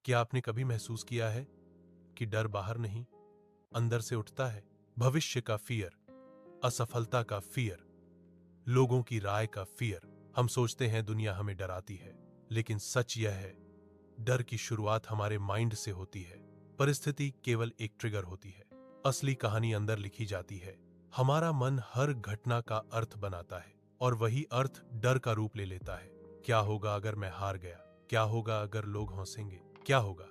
क्या आपने कभी महसूस किया है कि डर बाहर नहीं, अंदर से उठता है? भविष्य का फियर, असफलता का फियर, लोगों की राय का फियर। हम सोचते हैं दुनिया हमें डराती है, लेकिन सच यह है, डर की शुरुआत हमारे माइंड से होती है। परिस्थिति केवल एक ट्रिगर होती है, असली कहानी अंदर लिखी जाती है। हमारा मन हर घटना का अर्थ बनाता है और वही अर्थ डर का रूप ले लेता है। क्या होगा अगर मैं हार गया? क्या होगा अगर लोग हंसेंगे? क्या होगा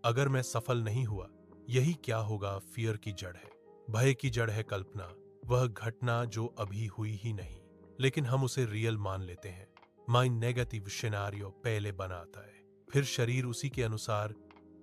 अगर मैं सफल नहीं हुआ? यही क्या होगा फियर की जड़ है। भय की जड़ है कल्पना, वह घटना जो अभी हुई ही नहीं, लेकिन हम उसे रियल मान लेते हैं। माइंड नेगेटिव सिनेरियो पहले बनाता है, फिर शरीर उसी के अनुसार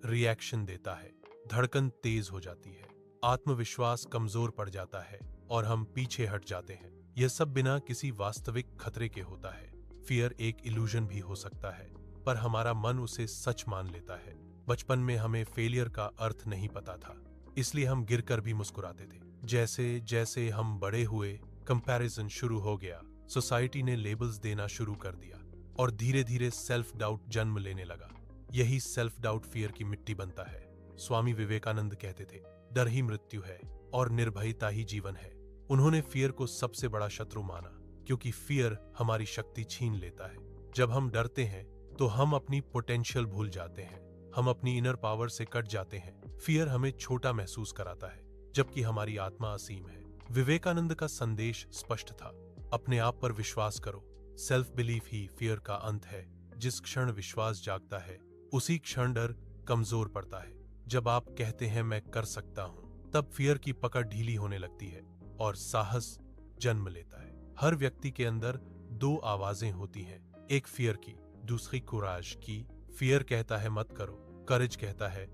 रिएक्शन देता है। धड़कन तेज हो जाती है, आत्मविश्वास कमजोर पड़ जाता है और हम पीछे हट जाते हैं। यह सब बिना किसी वास्तविक खतरे के होता है। फियर एक इल्यूजन भी हो सकता है, पर हमारा मन उसे सच मान लेता है। बचपन में हमें फेलियर का अर्थ नहीं पता था, इसलिए हम गिरकर भी मुस्कुराते थे। जैसे जैसे हम बड़े हुए, कंपैरिजन शुरू हो गया, सोसाइटी ने लेबल्स देना शुरू कर दिया और धीरे धीरे सेल्फ डाउट जन्म लेने लगा। यही सेल्फ डाउट फियर की मिट्टी बनता है। स्वामी विवेकानंद कहते थे, डर ही मृत्यु है और निर्भयता ही जीवन है। उन्होंने फियर को सबसे बड़ा शत्रु माना, क्योंकि फियर हमारी शक्ति छीन लेता है। जब हम डरते हैं तो हम अपनी पोटेंशियल भूल जाते हैं, हम अपनी इनर पावर से कट जाते हैं। फियर हमें छोटा महसूस कराता है, जबकि हमारी आत्मा असीम है। विवेकानंद का संदेश स्पष्ट था, अपने आप पर विश्वास करो। सेल्फ बिलीफ ही फियर का अंत है। जिस क्षण विश्वास जागता है, उसी क्षण डर कमजोर पड़ता है। जब आप कहते हैं मैं कर सकता हूं, तब फियर की पकड़ ढीली होने लगती है और साहस जन्म लेता है। हर व्यक्ति के अंदर दो आवाजें होती हैं, एक फियर की, दूसरी कुराज की। फियर कहता है मत करो, करेज कहता है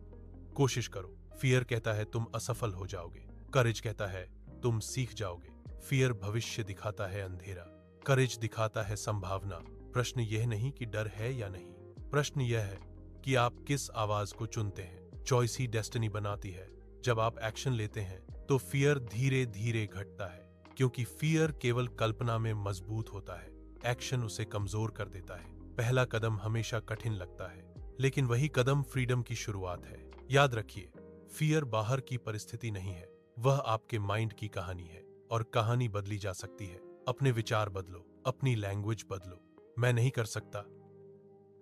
कोशिश करो। फियर कहता है तुम असफल हो जाओगे, करेज कहता है तुम सीख जाओगे। फियर भविष्य दिखाता है अंधेरा, करेज दिखाता है संभावना। प्रश्न यह नहीं कि डर है या नहीं, प्रश्न यह है कि आप किस आवाज को चुनते हैं। चॉइस ही डेस्टिनी बनाती है। जब आप एक्शन लेते हैं तो फियर धीरे धीरे घटता है, क्योंकि फियर केवल कल्पना में मजबूत होता है, एक्शन उसे कमजोर कर देता है। पहला कदम हमेशा कठिन लगता है, लेकिन वही कदम फ्रीडम की शुरुआत है। याद रखिए, फियर बाहर की परिस्थिति नहीं है, वह आपके माइंड की कहानी है, और कहानी बदली जा सकती है। अपने विचार बदलो, अपनी लैंग्वेज बदलो। मैं नहीं कर सकता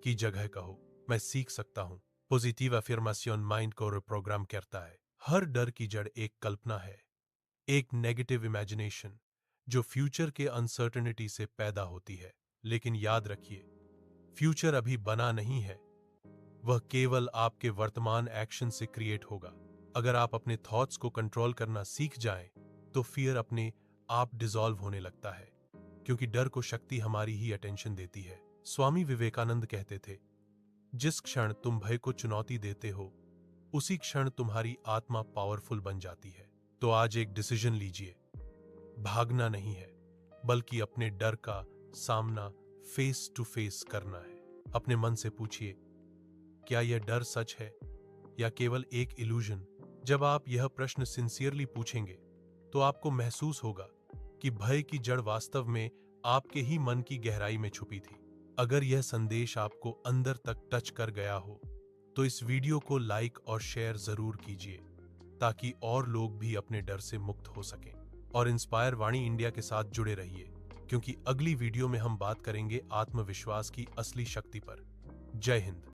की जगह कहो, मैं सीख सकता हूं। पॉजिटिव अफर्मेशन माइंड को रिप्रोग्राम करता है। हर डर की जड़ एक कल्पना है, एक नेगेटिव इमेजिनेशन, जो फ्यूचर के अनसर्टेनिटी से पैदा होती है। लेकिन याद रखिए, फ्यूचर अभी बना नहीं है, वह केवल आपके वर्तमान एक्शन से क्रिएट होगा। अगर आप अपने थॉट्स को कंट्रोल करना सीख जाएं, तो फियर अपने आप डिसॉल्व होने लगता है, क्योंकि डर को शक्ति हमारी ही अटेंशन देती है। स्वामी विवेकानंद कहते थे, जिस क्षण तुम भय को चुनौती देते हो, उसी क्षण तुम्हारी आत्मा पावरफुल बन जाती है। तो आज एक डिसीजन लीजिए, भागना नहीं है, बल्कि अपने डर का सामना फेस टू फेस करना है। अपने मन से पूछिए, क्या यह डर सच है या केवल एक इल्यूजन? जब आप यह प्रश्न सिंसियरली पूछेंगे, तो आपको महसूस होगा कि भय की जड़ वास्तव में आपके ही मन की गहराई में छुपी थी। अगर यह संदेश आपको अंदर तक टच कर गया हो, तो इस वीडियो को लाइक और शेयर जरूर कीजिए, ताकि और लोग भी अपने डर से मुक्त हो सकें। और इंस्पायर वाणी इंडिया के साथ जुड़े रहिए, क्योंकि अगली वीडियो में हम बात करेंगे आत्मविश्वास की असली शक्ति पर। जय हिंद।